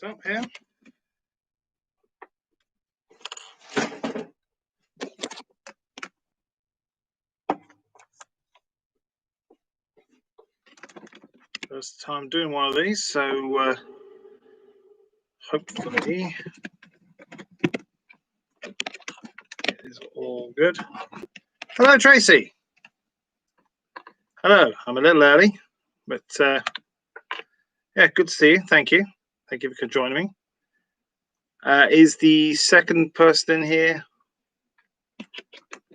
Up here. First time doing one of these, so hopefully it is all good. Hello, Tracy. Hello. I'm a little early, but yeah, good to see you. Thank you. Thank you for joining me. Is the second person in here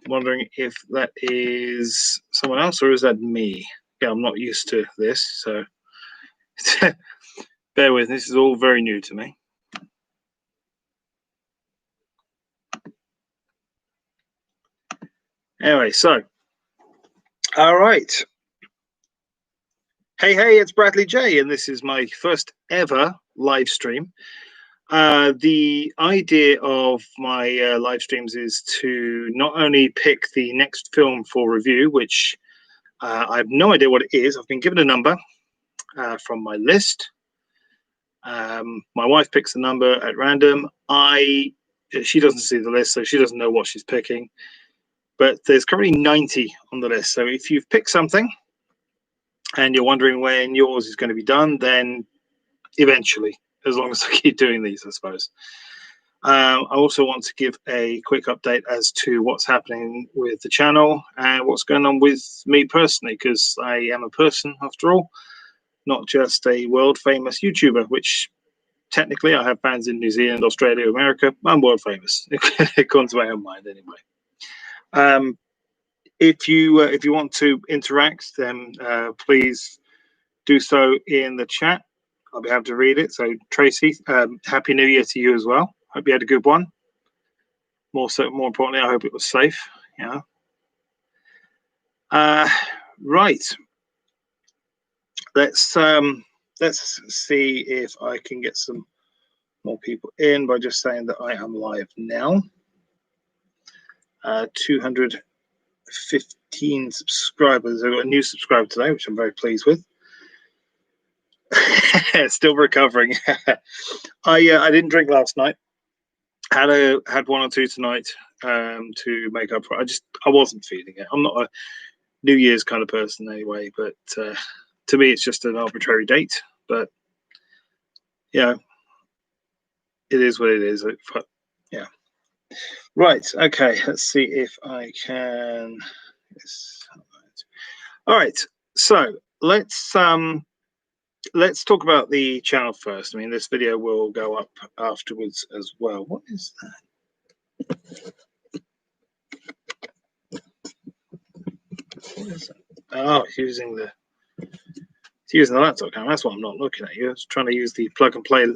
wondering if that is someone else or is that me? Yeah, I'm not used to this, so bear with me. This is all very new to me. Anyway, so all right. Hey, it's Bradley J, and this is my first ever live stream. The idea of my live streams is to not only pick the next film for review, which I have no idea what it is. I've been given a number from my list. My wife picks a number at random. She doesn't see the list, so she doesn't know what she's picking. But there's currently 90 on the list. So if you've picked something and you're wondering when yours is going to be done, then eventually, as long as I keep doing these, I suppose. I also want to give a quick update as to what's happening with the channel and what's going on with me personally, because I am a person after all, not just a world famous YouTuber, which technically I have fans in New Zealand, Australia, America. I'm world famous, according to my own mind anyway. If you want to interact, then please do so in the chat. I'll be able to read it. So Tracy, Happy New Year to you as well. Hope you had a good one. More importantly, I hope it was safe. Yeah. Right. Let's see if I can get some more people in by just saying that I am live now. 215 subscribers. I've got a new subscriber today, which I'm very pleased with. Still recovering. I didn't drink last night. Had one or two tonight to make up for it. I wasn't feeling it. I'm not a New Year's kind of person anyway, but to me it's just an arbitrary date. But yeah, it is what it is. Yeah. Right. Okay. Let's see if I can. Yes. All right. So let's talk about the channel first. I mean, this video will go up afterwards as well. What is that? What is that? Oh, it's using the laptop camera. That's what I'm not looking at. You're trying to use the plug and play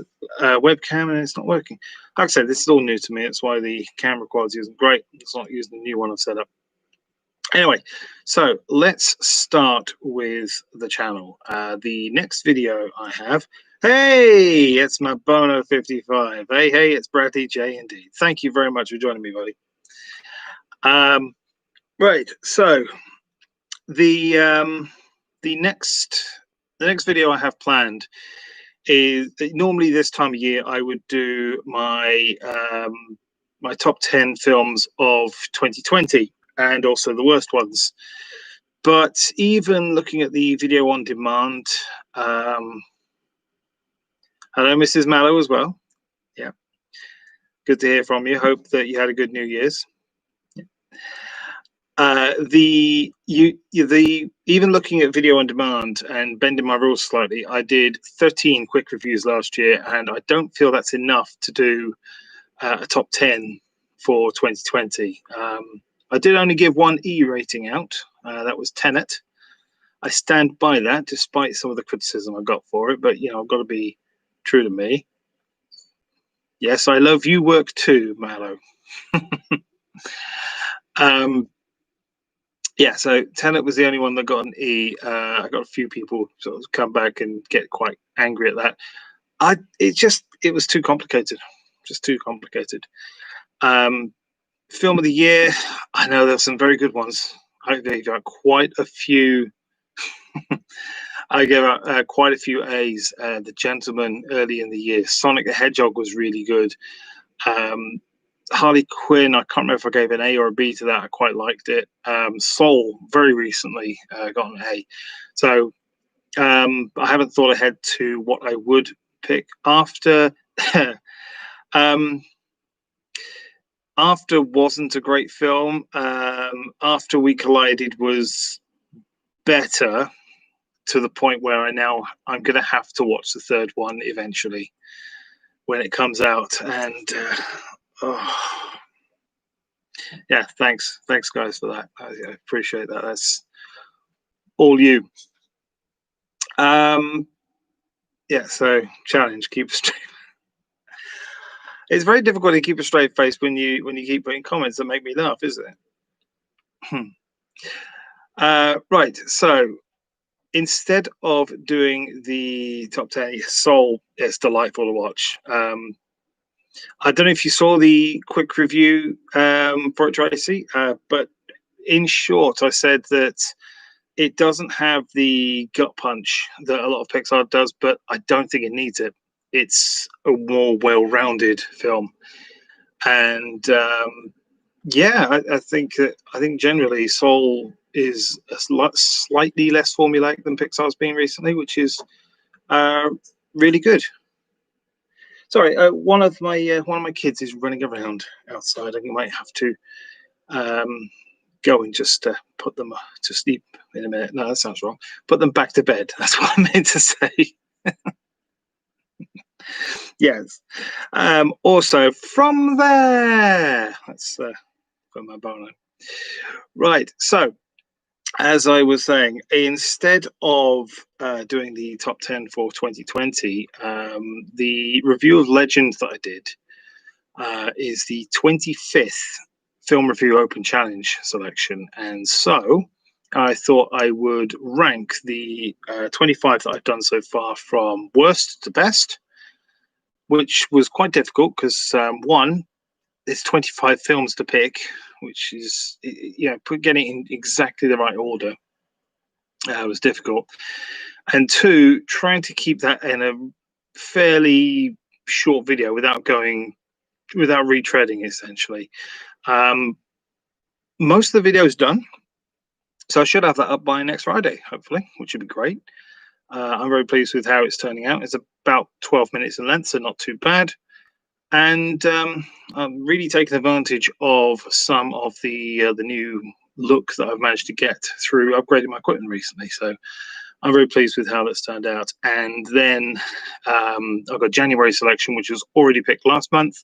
webcam, and it's not working. Like I said, this is all new to me. That's why the camera quality isn't great. It's not using the new one I've set up. Anyway, so let's start with the channel. The next video I have. Hey, it's my Bono 55. Hey, it's Bradley J indeed. Thank you very much for joining me, buddy. Right, so the next video I have planned is normally this time of year I would do my my top 10 films of 2020 and also the worst ones. But even looking at the video on demand, hello, Mrs. Mallow as well. Yeah, good to hear from you. Hope that you had a good New Year's. Even looking at video on demand and bending my rules slightly, I did 13 quick reviews last year, and I don't feel that's enough to do a top 10 for 2020. I did only give one E rating out. That was Tenet. I stand by that, despite some of the criticism I got for it. But I've got to be true to me. Yes, I love you work too, Mallow. Yeah, so Tenet was the only one that got an E. I got a few people sort of come back and get quite angry at that. It was too complicated, just too complicated. Film of the year, I know there's some very good ones. They've got quite a few. I gave out quite a few A's. The Gentleman early in the year. Sonic the Hedgehog was really good. Harley Quinn, I can't remember if I gave an A or a B to that. I quite liked it. Soul, very recently got an A. So I haven't thought ahead to what I would pick after. After wasn't a great film. After We Collided was better, to the point where I'm going to have to watch the third one eventually when it comes out. And yeah, thanks guys for that. I appreciate that. That's all you. Yeah, so challenge, keep a straight. It's very difficult to keep a straight face when you keep putting comments that make me laugh, isn't it? Right, so instead of doing the top 10, Soul is delightful to watch. I don't know if you saw the quick review for it, Tracy, but in short, I said that it doesn't have the gut punch that a lot of Pixar does, but I don't think it needs it. It's a more well-rounded film, and yeah, I think generally Soul is a slightly less formulaic than Pixar's been recently, which is really good. Sorry, one of my kids is running around outside. I think I might have to go and just put them to sleep in a minute. No, that sounds wrong. Put them back to bed. That's what I meant to say. Yes. Also, from there, let's put my bar on. Right. So, as I was saying, instead of doing the top 10 for 2020, the review of Legend that I did is the 25th Film Review Open Challenge selection. And so I thought I would rank the 25 that I've done so far from worst to best, which was quite difficult because one, there's 25 films to pick, which is, getting in exactly the right order was difficult. And two, trying to keep that in a fairly short video without retreading, essentially. Most of the video is done, so I should have that up by next Friday, hopefully, which would be great. I'm very pleased with how it's turning out. It's about 12 minutes in length, so not too bad. And I'm really taking advantage of some of the new look that I've managed to get through upgrading my equipment recently. So I'm very pleased with how that's turned out. And then I've got January selection, which was already picked last month.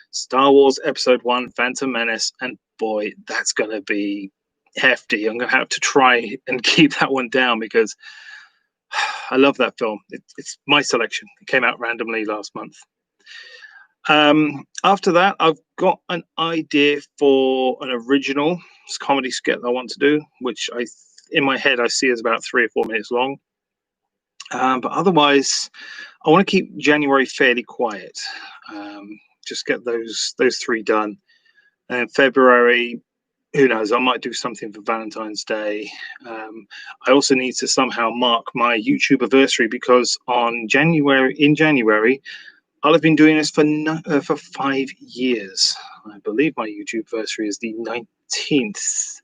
Star Wars Episode 1, Phantom Menace. And boy, that's going to be hefty. I'm going to have to try and keep that one down because I love that film. It's my selection. It came out randomly last month. After that, I've got an idea for an original comedy skit that I want to do, which in my head I see as about 3 or 4 minutes long. But otherwise, I want to keep January fairly quiet. Just get those 3 done. And February, who knows? I might do something for Valentine's Day. I also need to somehow mark my YouTube anniversary because in January, I'll have been doing this for 5 years. I believe my YouTube anniversary is the 19th.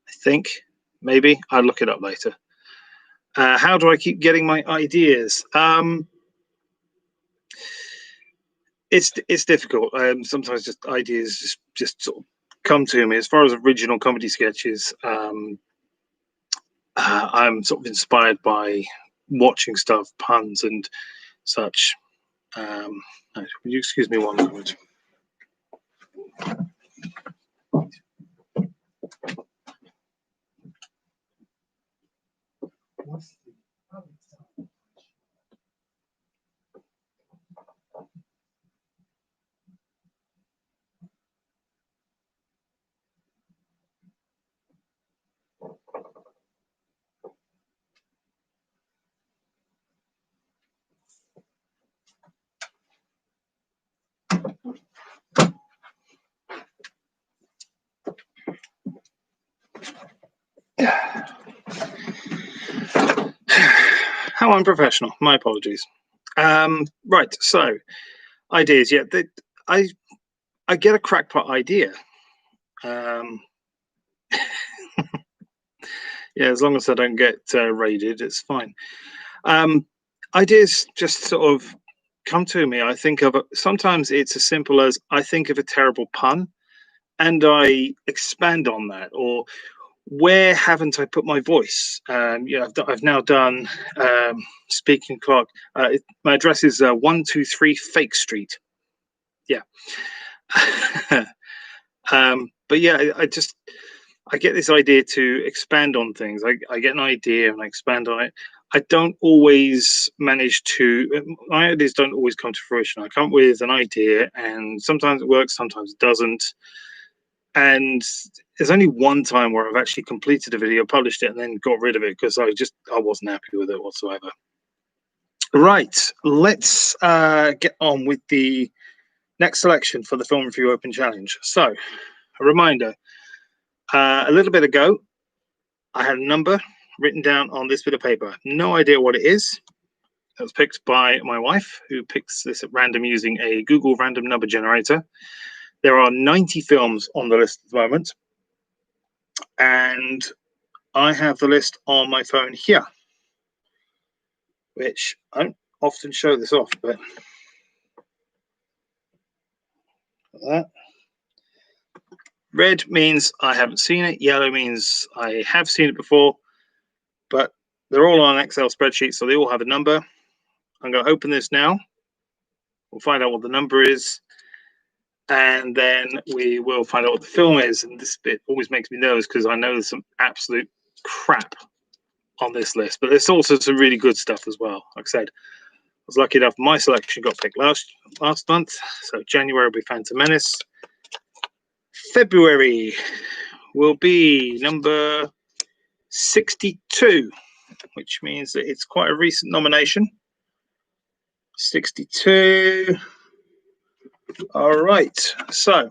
I think, maybe. I'll look it up later. How do I keep getting my ideas? It's difficult. Sometimes just ideas just sort of come to me. As far as original comedy sketches, I'm sort of inspired by watching stuff, puns and such. Would you excuse me one moment? How unprofessional. My apologies. Right, so ideas. Yeah, I get a crackpot idea. Yeah, as long as I don't get raided, it's fine. Ideas just sort of come to me. I think of sometimes it's as simple as I think of a terrible pun and I expand on that, or where haven't I put my voice? Yeah, I've now done speaking clock. My address is 123 Fake Street. Yeah. But yeah, I get this idea to expand on things. I get an idea and I expand on it. I don't always manage to, my ideas don't always come to fruition. I come up with an idea and sometimes it works, sometimes it doesn't. And there's only one time where I've actually completed a video, published it, and then got rid of it because I wasn't happy with it whatsoever. Right, let's get on with the next selection for the Film Review Open Challenge. So, a reminder, a little bit ago, I had a number written down on this bit of paper. No idea what it is. It was picked by my wife, who picks this at random using a Google random number generator. There are 90 films on the list at the moment, and I have the list on my phone here, which I don't often show this off, but that. Red means I haven't seen it. Yellow means I have seen it before, but they're all on an Excel spreadsheet, so they all have a number. I'm going to open this now. We'll find out what the number is, and then we will find out what the film is. And this bit always makes me nervous because I know there's some absolute crap on this list, but there's also some really good stuff as well. Like I said, I was lucky enough my selection got picked last month, so January will be Phantom Menace. February will be number 62, which means that it's quite a recent nomination. 62. All right, so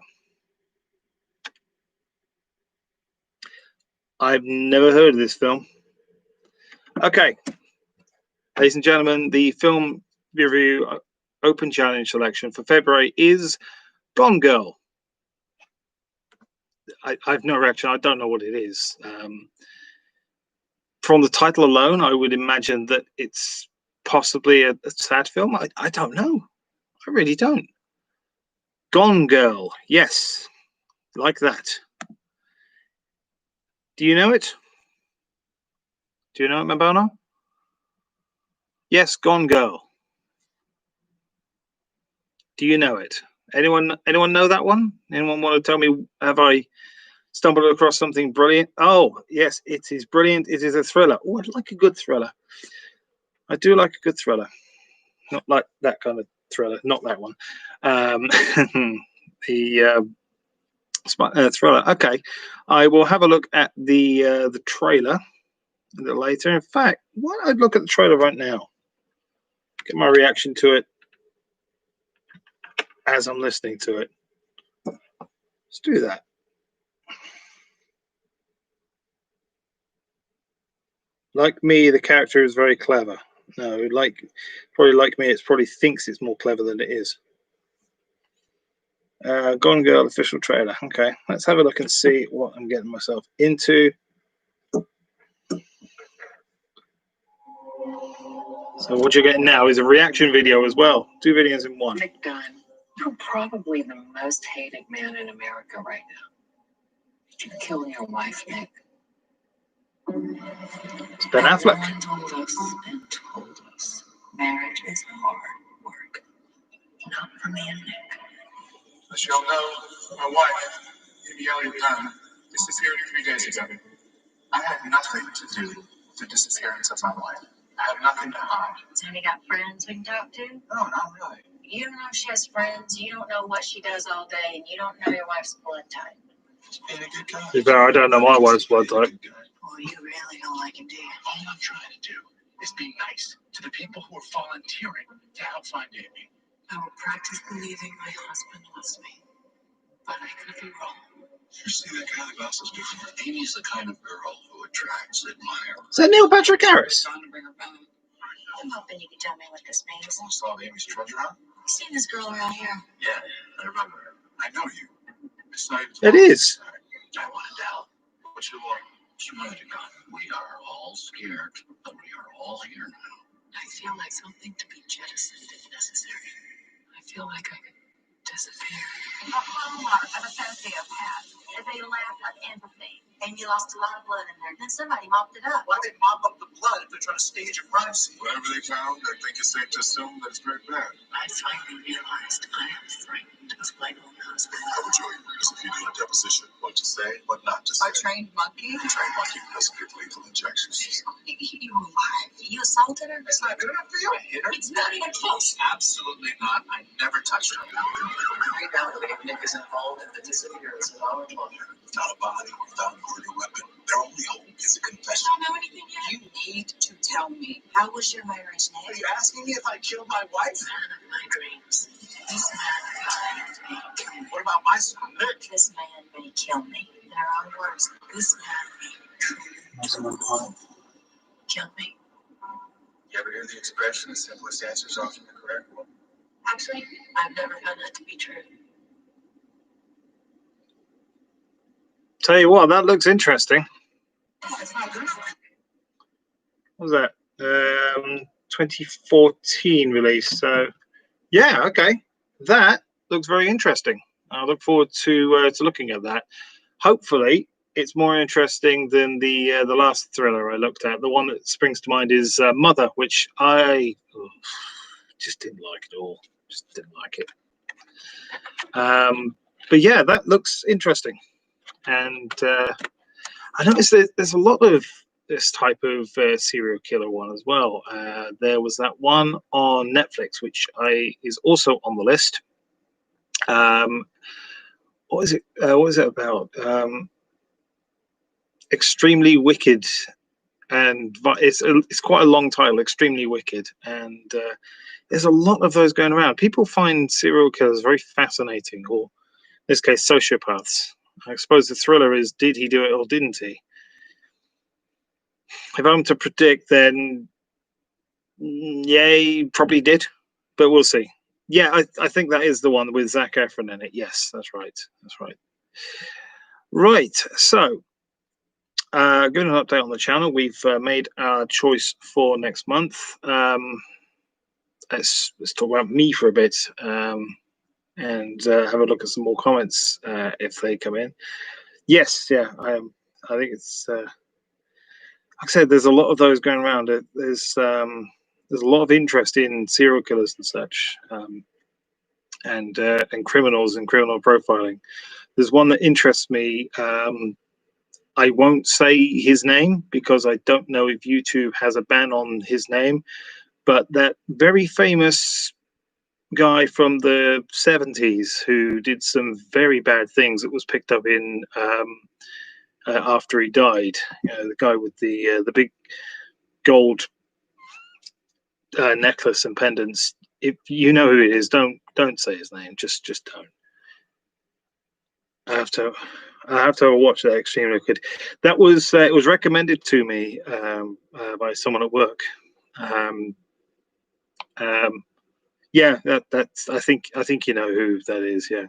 I've never heard of this film. Okay, ladies and gentlemen, the Film Review Open Challenge selection for February is Gone Girl. I've no reaction. I don't know what it is. From the title alone, I would imagine that it's possibly a sad film. I don't know. I really don't. Gone Girl. Yes, like that. Do you know it? Do you know it, Mabono? Yes, Gone Girl. Do you know it? Anyone know that one? Anyone want to tell me, have I stumbled across something brilliant? Oh, yes, it is brilliant. It is a thriller. Oh, I'd like a good thriller. I do like a good thriller. Not like that kind of thriller, not that one. The thriller. Okay, I will have a look at the trailer a little later. In fact, why don't I look at the trailer right now? Get my reaction to it as I'm listening to it. Let's do that. Like me, the character is very clever. No, probably like me, it probably thinks it's more clever than it is. Gone Girl official trailer. Okay, let's have a look and see what I'm getting myself into. So what you're getting now is a reaction video as well. 2 videos in one. Nick Dunn, you're probably the most hated man in America right now. Did you kill your wife, Nick? It's Ben Affleck. Everyone told us marriage is hard work. Not for me and Nick. As you all know, my wife, Yellow Dunn, disappeared 3 days ago. I had nothing to do with the disappearance of my wife. I had nothing to hide. So you got friends we can talk to? No, not really. You don't know if she has friends, you don't know what she does all day, and you don't know your wife's blood type. Just being a good guy. I don't know my wife's blood type. Well, you really don't like him, do you? All I'm trying to do is be nice to the people who are volunteering to help find Amy. I will practice believing my husband loves me. But I could be wrong. You see that guy in the glasses before? Amy's the kind of girl who attracts admirers. Is that Neil Patrick Harris? Trying to bring her back. I'm hoping you can tell me what this means. You saw Amy's treasure hunt? You seen this girl around here? Yeah, I remember her. I know you. Besides, It is. I wanted to help. What you want? She wanted to gun. We are all scared, but we are all here now. I feel like something to be jettisoned if necessary. I feel like I could disappear. A hallmark of a sociopath. They lack of empathy. And you lost a lot of blood in there. Then somebody mopped it up. Why they mop up the blood if they're trying to stage a crime scene? Whatever they found, I think it's safe to assume that it's very bad. I finally realized I am frightened of my own husband. I would show you rules if you do a deposition. What to say, what not to say. A trained monkey? A trained monkey doesn't give lethal injections. You lied. You assaulted her? It's not good enough for you. I hit her. It's not even close. Absolutely not. I never touched her. Right now, the big Nick is involved in the disappearance of our daughter. Without a body, without a murder weapon, their only hope is a confession. I don't know anything yet. You need to tell me. How was your marriage, Are Nick? you asking me if I killed my wife? Man of my dreams. This man may kill me. What about my son, Nick? This man may kill me. In her own words, This man may kill me. You ever hear the expression, the simplest answer is often the correct one? Actually, I've never found that to be true. Tell you what, that looks interesting. It's not good. What was that? 2014 release. So, yeah, okay. That looks very interesting. I look forward to looking at that. Hopefully, it's more interesting than the last thriller I looked at. The one that springs to mind is Mother, which I just didn't like at all. Just didn't like it. But yeah, that looks interesting. And I noticed there's a lot of this type of serial killer one as well. There was that one on Netflix, which is also on the list. What is it? What is it about? Extremely Wicked, and it's quite a long title. Extremely Wicked, and there's a lot of those going around. People find serial killers very fascinating, or in this case, sociopaths. I suppose the thriller is, did he do it or didn't he? If I'm to predict, then yeah, he probably did, but we'll see. Yeah, I think that is the one with Zac Efron in it. Yes, that's right. That's right. Right, so giving an update on the channel, we've made our choice for next month. Let's talk about me for a bit. And have a look at some more comments if they come in. Yes, yeah, I think it's like I said, there's a lot of those going around. There's a lot of interest in serial killers and such, and criminals and criminal profiling. There's one that interests me. I won't say his name because I don't know if YouTube has a ban on his name, but that very famous guy from the 70s who did some very bad things that was picked up in after he died. The guy with the big gold necklace and pendants. If you know who it is, don't say his name. Just don't. I have to watch that. Extremely Wicked. That was it was recommended to me by someone at work. Yeah, that's. I think you know who that is. Yeah,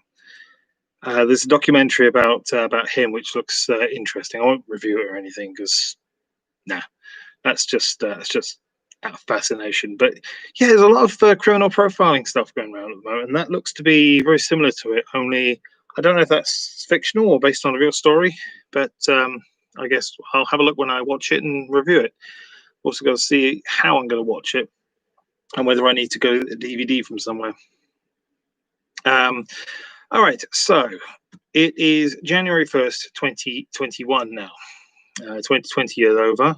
there's a documentary about him which looks interesting. I won't review it or anything because, nah, that's just out of fascination. But yeah, there's a lot of criminal profiling stuff going around at the moment, and that looks to be very similar to it. Only I don't know if that's fictional or based on a real story. But I guess I'll have a look when I watch it and review it. Also, got to see how I'm going to watch it, and whether I need to go get a DVD from somewhere. All right, so it is January 1st, 2021 now. 2020 is over,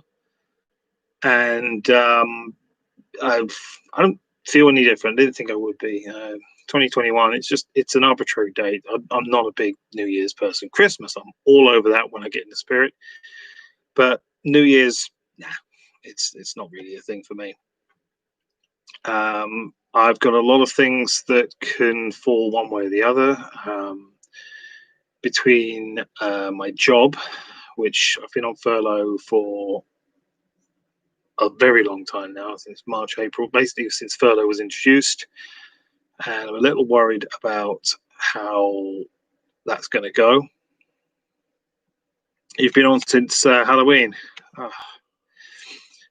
and I don't feel any different. I didn't think I would be. 2021, it's an arbitrary date. I'm not a big New Year's person. Christmas, I'm all over that when I get in the spirit. But New Year's, nah, it's not really a thing for me. I've got a lot of things that can fall one way or the other. Between my job, which I've been on furlough for a very long time now, since March, April, basically since furlough was introduced. And I'm a little worried about how that's going to go. You've been on since Halloween. Oh.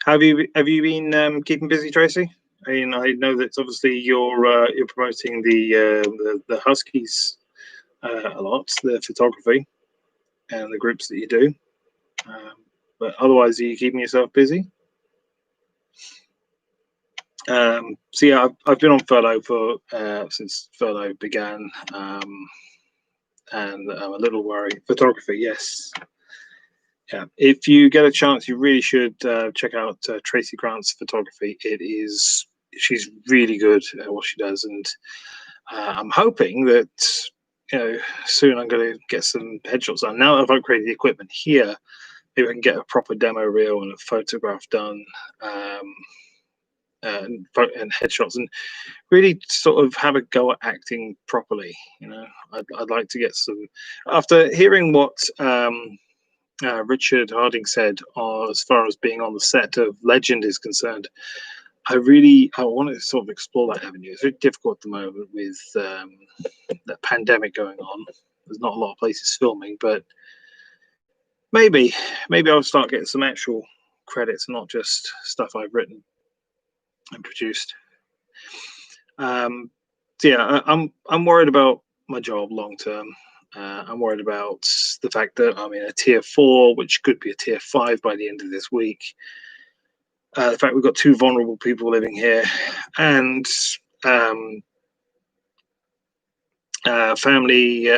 Have you been keeping busy, Tracy? I mean, I know that obviously you're promoting the Huskies a lot, the photography and the groups that you do. But otherwise, are you keeping yourself busy? So yeah, I've been on furlough for since furlough began, and I'm a little worried. Photography, yes. Yeah, if you get a chance, you really should check out Tracy Grant's photography. She's really good at what she does, and I'm hoping that soon I'm going to get some headshots done. Now that I've upgraded the equipment here, maybe I can get a proper demo reel and a photograph done, and headshots, and really sort of have a go at acting properly. I'd like to get some. After hearing what Richard Harding said, as far as being on the set of Legend is concerned, I want to sort of explore that avenue. It's very difficult at the moment with the pandemic going on. There's not a lot of places filming, but maybe I'll start getting some actual credits, not just stuff I've written and produced. So yeah, I'm worried about my job long term. I'm worried about the fact that I'm in a tier 4, which could be a tier 5 by the end of this week. The fact we've got 2 vulnerable people living here, and family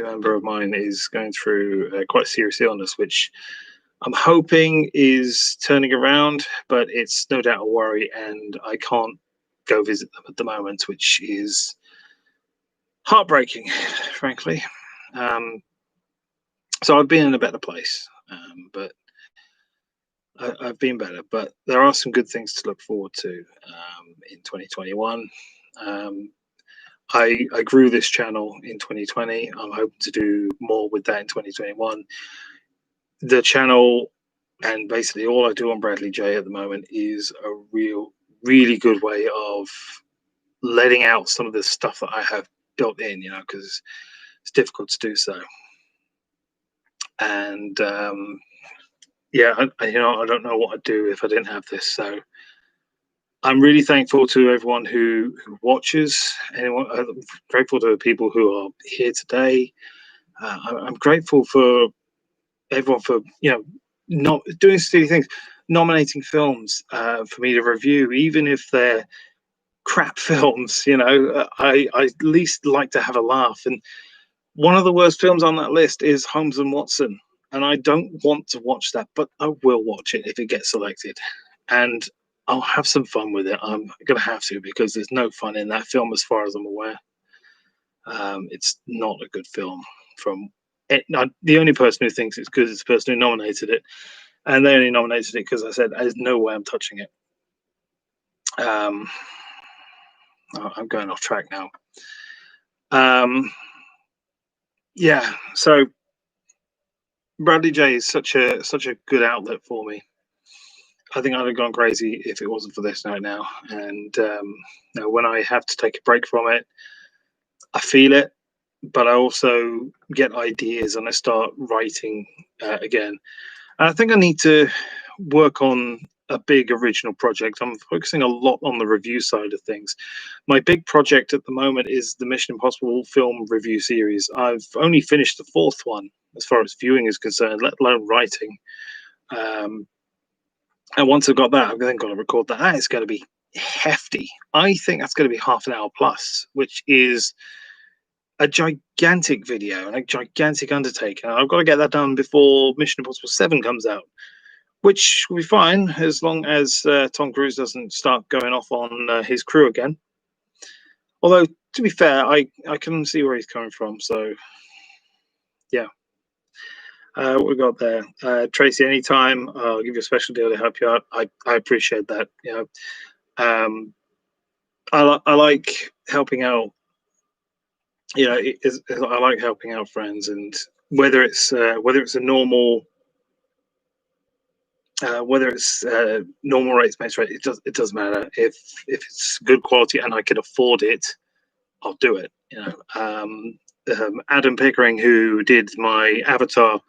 member of mine is going through quite a serious illness, which I'm hoping is turning around, but it's no doubt a worry, and I can't go visit them at the moment, which is heartbreaking, frankly. So I've been in a better place, but I've been better. But there are some good things to look forward to in 2021. I grew this channel in 2020. I'm hoping to do more with that in 2021. The channel and basically all I do on Bradley J at the moment is a really good way of letting out some of the stuff that I have built in, because it's difficult to do so. And yeah, I don't know what I'd do if I didn't have this. So I'm really thankful to everyone who watches. I'm grateful to the people who are here today. I'm grateful for everyone for not doing silly things, nominating films for me to review, even if they're crap films. I at least like to have a laugh. And one of the worst films on that list is Holmes and Watson, and I don't want to watch that, but I will watch it if it gets selected, and I'll have some fun with it. I'm going to have to, because there's no fun in that film as far as I'm aware. It's not a good film. The only person who thinks it's good is the person who nominated it, and they only nominated it because I said there's no way I'm touching it. I'm going off track now. Yeah, so Bradley J is such a good outlet for me. I think I'd have gone crazy if it wasn't for this right now. And when I have to take a break from it, I feel it, but I also get ideas and I start writing again. And I think I need to work on a big original project. I'm focusing a lot on the review side of things. My big project at the moment is the Mission Impossible film review series. I've only finished the 4th one as far as viewing is concerned, let alone writing. And once I've got that, I've then got to record that. That is going to be hefty. I think that's going to be half an hour plus, which is a gigantic video and a gigantic undertaking. I've got to get that done before Mission Impossible 7 comes out, which will be fine as long as Tom Cruise doesn't start going off on his crew again. Although, to be fair, I can see where he's coming from. So, yeah. What we got there, Tracy? Anytime, I'll give you a special deal to help you out. I appreciate that. I like helping out. I like helping out friends, and whether it's a normal whether it's normal rates, mates rate, it doesn't matter. If it's good quality and I can afford it, I'll do it. Adam Pickering, who did my avatar,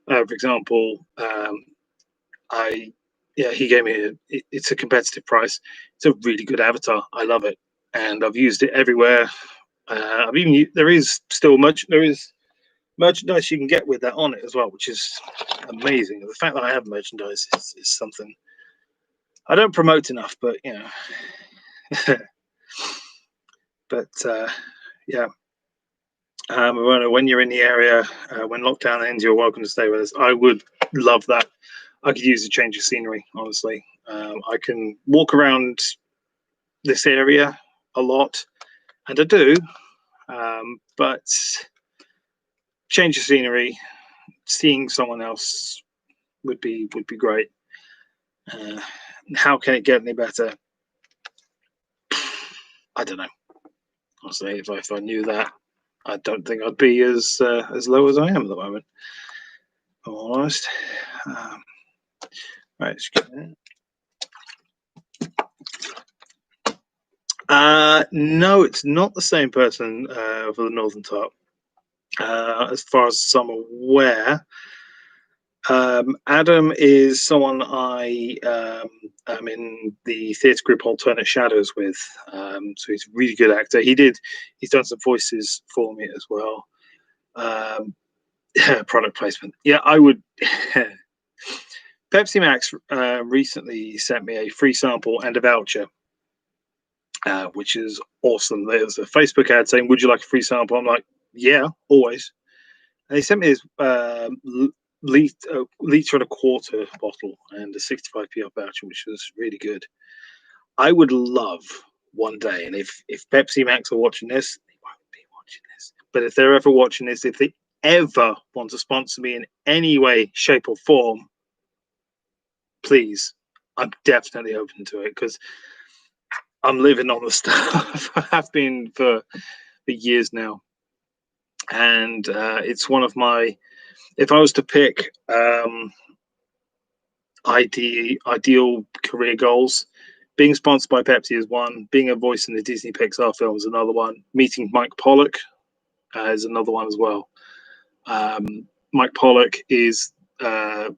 for example, he gave me it's a competitive price. It's a really good avatar. I love it, and I've used it everywhere. There is merchandise you can get with that on it as well, which is amazing. The fact that I have merchandise is something I don't promote enough, but but yeah. When you're in the area, when lockdown ends, you're welcome to stay with us. I would love that. I could use a change of scenery, honestly. I can walk around this area a lot, and I do, but change of scenery, seeing someone else would be great. How can it get any better? I don't know. Honestly, if I knew that, I don't think I'd be as low as I am at the moment. If I'm honest. Right, let's get that. No, it's not the same person for the Northern Top. As far as I'm aware, Adam is someone I am in the theatre group Alternate Shadows with. So he's a really good actor. He's done some voices for me as well. Product placement. Yeah, I would. Pepsi Max recently sent me a free sample and a voucher, which is awesome. There's a Facebook ad saying, "Would you like a free sample?" I'm like, "Yeah, always." And they sent me this liter and a quarter bottle and a 65p off voucher, which was really good. I would love one day, and if Pepsi Max are watching this, they won't be watching this, but if they're ever watching this, if they ever want to sponsor me in any way, shape, or form, please, I'm definitely open to it because I'm living on the stuff. I have been for years now, and it's one of my. If I was to pick ideal career goals, being sponsored by Pepsi is one. Being a voice in the Disney Pixar film is another one. Meeting Mike Pollock is another one as well. Mike Pollock is a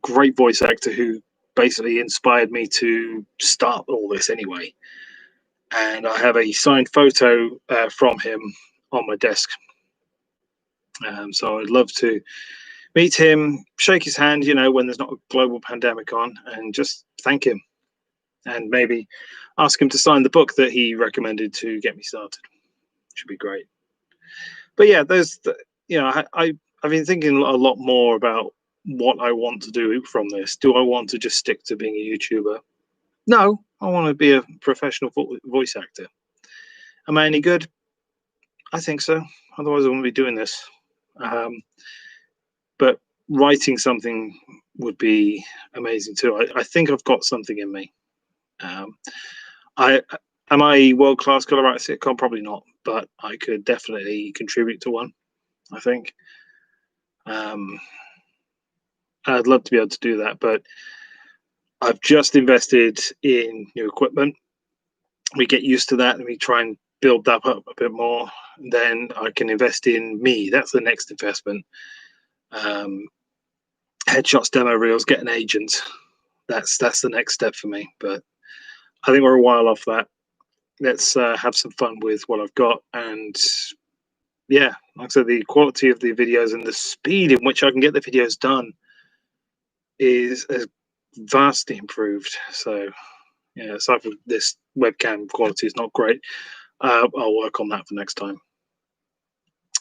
great voice actor who basically inspired me to start all this anyway. And I have a signed photo from him on my desk. So I'd love to meet him, shake his hand, when there's not a global pandemic on, and just thank him. And maybe ask him to sign the book that he recommended to get me started. Should be great. But yeah, I've been thinking a lot more about what I want to do from this. Do I want to just stick to being a YouTuber? No, I want to be a professional voice actor. Am I any good? I think so. Otherwise, I wouldn't be doing this. But writing something would be amazing too. I think I've got something in me. Am I a world-class color writer sitcom? Probably not, but I could definitely contribute to one, I think. I'd love to be able to do that, but I've just invested in new equipment. We get used to that and we try and build that up a bit more. Then I can invest in me. That's the next investment. Headshots, demo reels, get an agent. That's the next step for me. But I think we're a while off that. Let's have some fun with what I've got. And yeah, like I said, the quality of the videos and the speed in which I can get the videos done is vastly improved. So yeah, aside from this webcam quality is not great, I'll work on that for next time.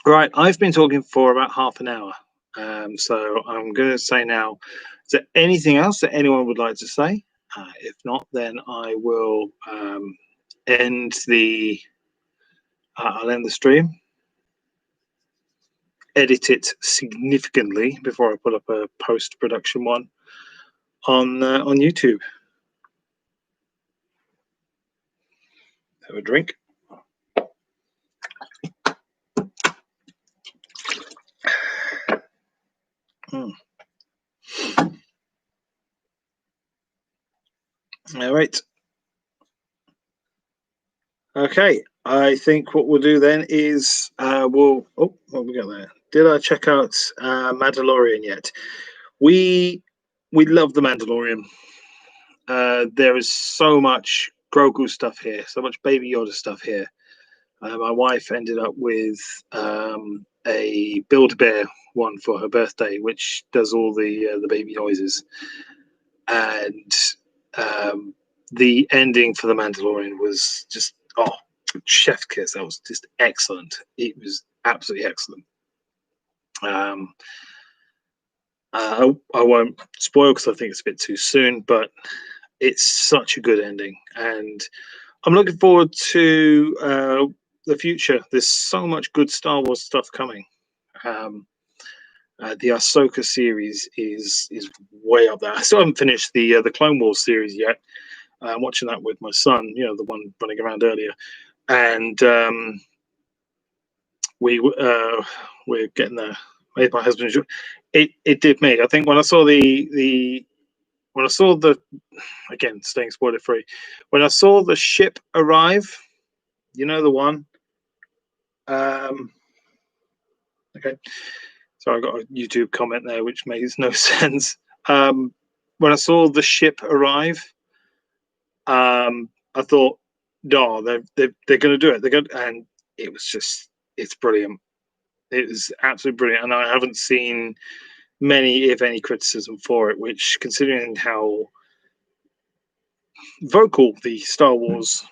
Right, I've been talking for about half an hour, so I'm going to say now, is there anything else that anyone would like to say? If not, then I will end the I'll end the stream, edit it significantly before I put up a post-production one on YouTube. Have a drink. All right. Okay, I think what we'll do then is we'll. Oh, what we got there? Did I check out Mandalorian yet? We love the Mandalorian. There is so much Grogu stuff here, so much Baby Yoda stuff here. My wife ended up with a Build-A-Bear one for her birthday, which does all the baby noises, and the ending for the Mandalorian was just chef's kiss. That was just excellent. It was absolutely excellent. I won't spoil because I think it's a bit too soon, but it's such a good ending, and I'm looking forward to the future. There's so much good Star Wars stuff coming. The Ahsoka series is way up there. I still haven't finished the Clone Wars series yet. I'm watching that with my son, the one running around earlier, and we're getting there. Made my husband. It did me. I think when I saw the again, staying spoiler free, when I saw the ship arrive, the one. Okay, so I got a YouTube comment there which makes no sense. When I saw the ship arrive, I thought, no, they're going to do it. They're going, and it was it's brilliant. It was absolutely brilliant, and I haven't seen many, if any, criticism for it. Which, considering how vocal the Star Wars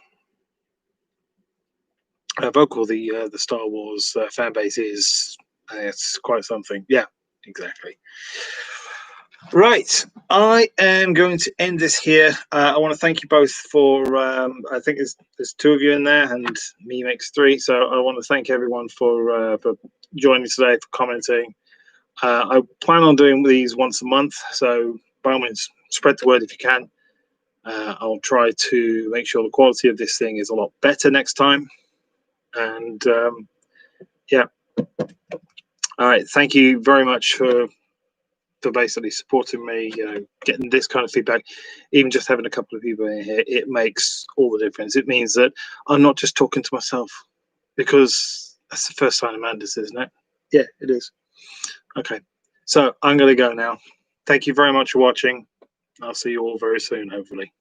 the Star Wars fan base is, it's quite something. Yeah, exactly. Right, I am going to end this here. I want to thank you both for. I think there's two of you in there, and me makes three. So I want to thank everyone for joining today, for commenting. I plan on doing these once a month, so by all means, spread the word if you can. I'll try to make sure the quality of this thing is a lot better next time. And yeah, all right. Thank you very much for basically supporting me. Getting this kind of feedback, even just having a couple of people in here, it makes all the difference. It means that I'm not just talking to myself, because that's the first sign of madness, isn't it? Yeah, it is. Okay, so I'm going to go now. Thank you very much for watching. I'll see you all very soon, hopefully.